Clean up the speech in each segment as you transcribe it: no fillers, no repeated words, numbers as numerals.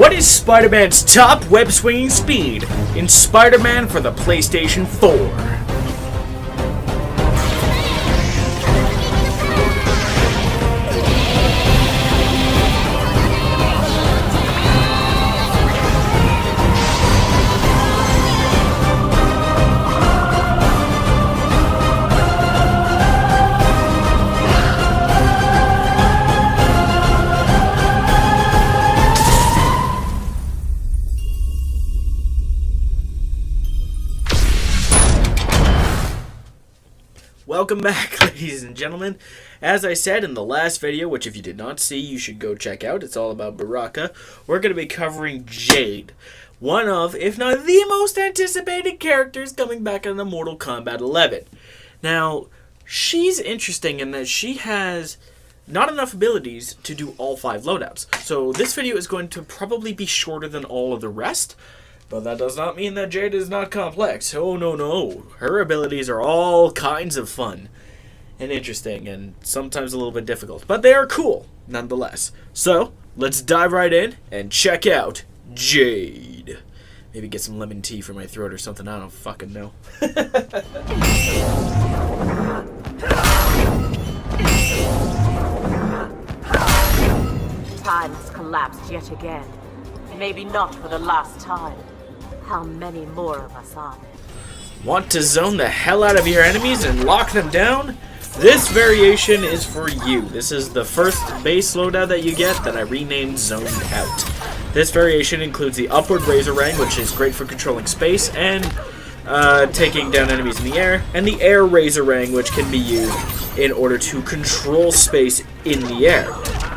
What is Spider-Man's top web-swinging speed in Spider-Man for the PlayStation 4? Welcome back, ladies and gentlemen. As I said in the last video, which if you did not see, you should go check out. It's all about Baraka. We're going to be covering Jade. One of, if not the most anticipated characters coming back in the Mortal Kombat 11. Now, she's interesting in that she has not enough abilities to do all 5 loadouts. So this video is going to probably be shorter than all of the rest. But that does not mean that Jade is not complex. Oh, no, no. Her abilities are all kinds of fun and interesting and sometimes a little bit difficult. But they are cool, nonetheless. So, let's dive right in and check out Jade. Maybe get some lemon tea for my throat or something. I don't fucking know. Time has collapsed yet again. Maybe not for the last time. How many more of us are there? Want to zone the hell out of your enemies and lock them down? This variation is for you. This is the first base loadout that you get that I renamed Zoned Out. This variation includes the Upward Razorang, which is great for controlling space and taking down enemies in the air, and the Air Razorang, which can be used in order to control space in the air.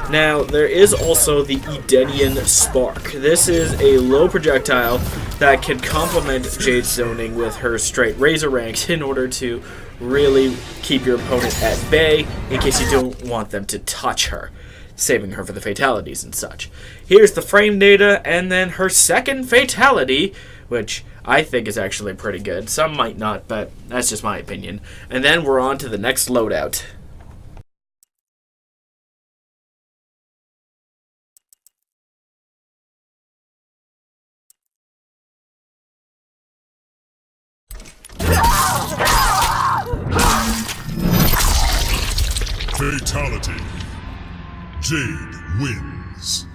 Now, there is also the Edenian Spark. This is a low projectile that can complement Jade's zoning with her straight Razorangs in order to really keep your opponent at bay in case you don't want them to touch her, saving her for the fatalities and such. Here's the frame data, and then her second fatality, which I think is actually pretty good. Some might not, but that's just my opinion. And then we're on to the next loadout. Fatality. Jade wins.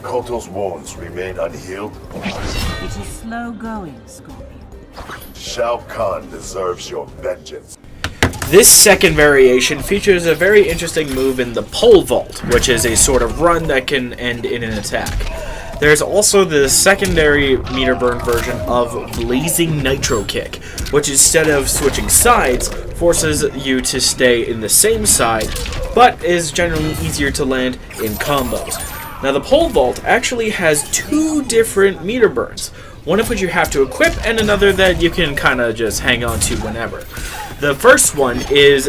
Koto's wounds remain unhealed. It is slow going, Scorpion. Shao Kahn deserves your vengeance. This second variation features a very interesting move in the pole vault, which is a sort of run that can end in an attack. There's also the secondary meter burn version of Blazing Nitro Kick, which instead of switching sides, forces you to stay in the same side, but is generally easier to land in combos. Now the pole vault actually has 2 different meter burns, one of which you have to equip and another that you can kind of just hang on to whenever. The first one is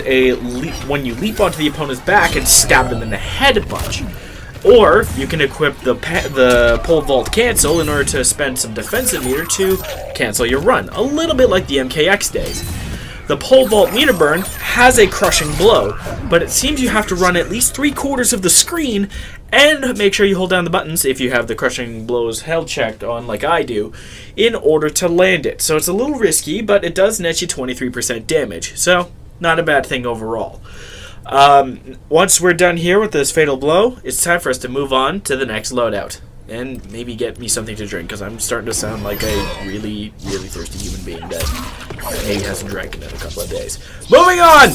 when you leap onto the opponent's back and stab them in the head a bunch. Or you can equip the pole vault cancel in order to spend some defensive meter to cancel your run, a little bit like the MKX days. The pole vault meter burn has a crushing blow, but it seems you have to run at least 3/4 of the screen and make sure you hold down the buttons if you have the crushing blows held checked on like I do in order to land it. So it's a little risky, but it does net you 23% damage, so not a bad thing overall. Once we're done here with this fatal blow, it's time for us to move on to the next loadout. And maybe get me something to drink, because I'm starting to sound like a really, really thirsty human being that maybe hasn't drank in a couple of days. Moving on!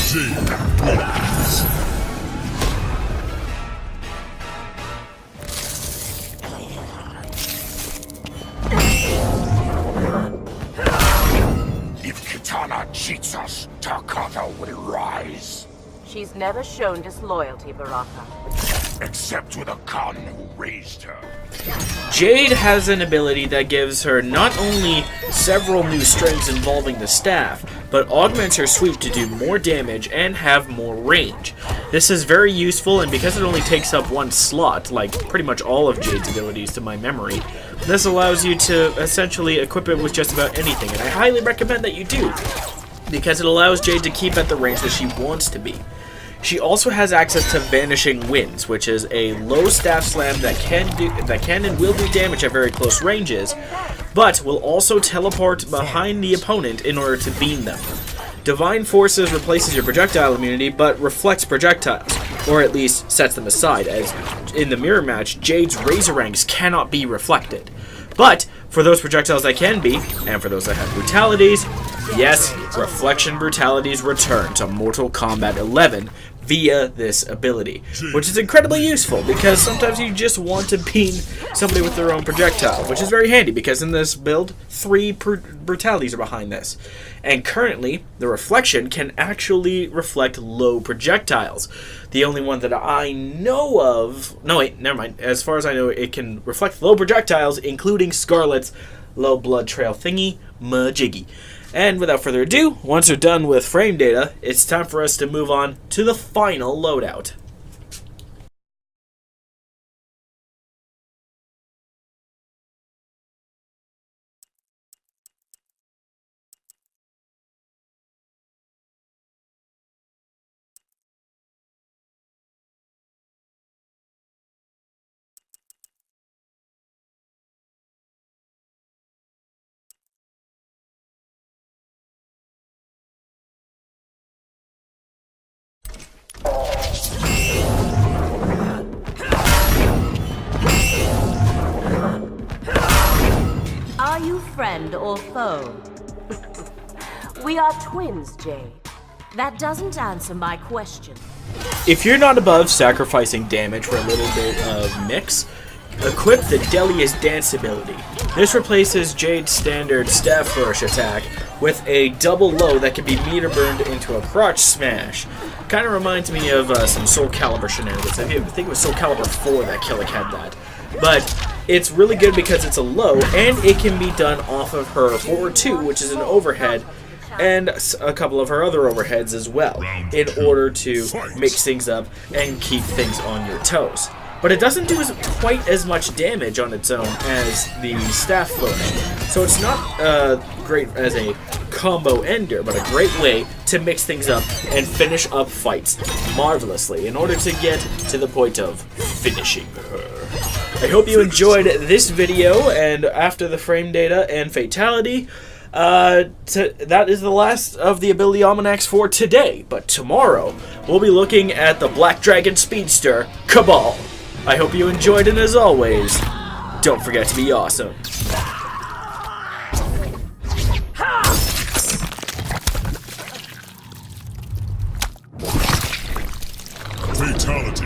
Jade wins. Kitana cheats us, Takata will rise. She's never shown disloyalty, Baraka. except with a Khan who raised her. Jade has an ability that gives her not only several new strings involving the staff, but augments her sweep to do more damage and have more range. This is very useful, and because it only takes up one slot, like pretty much all of Jade's abilities to my memory, this allows you to essentially equip it with just about anything, and I highly recommend that you do, because it allows Jade to keep at the range that she wants to be. She also has access to Vanishing Winds, which is a low staff slam that can and will do damage at very close ranges, but will also teleport behind the opponent in order to beam them. Divine Forces replaces your projectile immunity, but reflects projectiles, or at least sets them aside, as in the mirror match, Jade's Razorangs cannot be reflected. But for those projectiles that can be, and for those that have brutalities, yes, Reflection Brutalities return to Mortal Kombat 11 via this ability, which is incredibly useful because sometimes you just want to beam somebody with their own projectile, which is very handy because in this build, 3 brutalities are behind this. And currently, the Reflection can actually reflect low projectiles. The only one that I know of... No, wait, never mind. As far as I know, it can reflect low projectiles, including Scarlet's low blood trail thingy, majiggy. And without further ado, once we're done with frame data, it's time for us to move on to the final loadout. Are you friend or foe? We are twins, Jade. That doesn't answer my question. If you're not above sacrificing damage for a little bit of mix, equip the Delia's Dance ability. This replaces Jade's standard staff flourish attack with a double low that can be meter burned into a crotch smash. Kind of reminds me of some Soul Calibur shenanigans. I think it was Soul Calibur 4 that Killick had that. But it's really good because it's a low, and it can be done off of her forward 2, which is an overhead, and a couple of her other overheads as well, in order to mix things up and keep things on your toes. But it doesn't do quite as much damage on its own as the staff flourish, so it's not great as a combo ender, but a great way to mix things up and finish up fights marvelously in order to get to the point of finishing her. I hope you enjoyed this video, and after the frame data and fatality, that is the last of the ability almanacs for today. But tomorrow, we'll be looking at the Black Dragon Speedster, Cabal. I hope you enjoyed, and as always, don't forget to be awesome. Fatality.